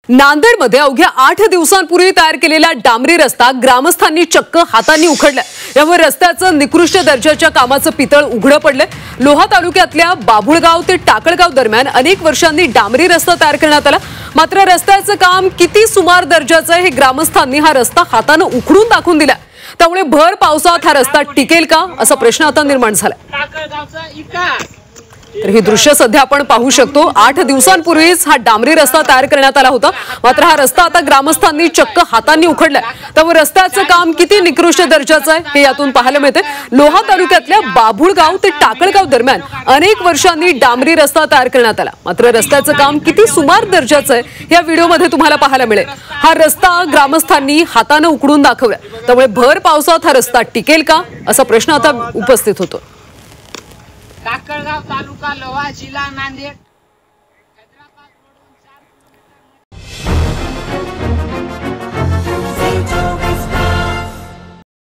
नांदेडमध्ये अवघ्या 8 दिवसांपूर्वी तयार केलेला डांबरी रस्ता ग्रामस्थांनी चक्क हातांनी उखडला। यामुळे रस्त्याचं निकृष्ट दर्जाच्या कामाचं पितळ उघडं पडलंय। लोहा तालुक्यातल्या बाभुळगाव ते टाकळगाव दरम्यान अनेक वर्षांनी डांबरी रस्ता तयार करण्यात आला, मात्र रस्त्याचं काम किती सुमार दर्जाचं आहे हे ग्रामस्थांनी हा रस्ता हाताने उखडून दाखवून दिला। त्यामुळे भर पावसात हा रस्ता टिकेल का असा प्रश्न आता निर्माण झाला। तर ही दृश्य सध्या आपण पाहू शकतो। 8 दिवसांपूर्वीच हा डांबरी रस्ता तयार करण्यात आला होता, मात्र हा रस्ता आता ग्रामस्थांनी चक्क हातांनी उखडलाय। त्यामुळे रस्त्याचं काम किती निकृष्ट दर्जाचं आहे हे यातून पाहायला मिळते। लोहा तालुक्यातल्या बाभुळगाव ते टाकळगाव दरम्यान अनेक वर्षांनी डांबरी रस्ता तयार करण्यात आला, मात्र रस्त्याचं काम किती सुमार दर्जाचं आहे या व्हिडिओमध्ये तुम्हाला पाहायला मिळेल। हा रस्ता ग्रामस्थांनी हाताने उखडून दाखवला, त्यामुळे भर पावसात हा रस्ता टिकेल का असा प्रश्न आता उपस्थित होतो। टाकळगाव तालुका लोहा जिल्हा नांदेड।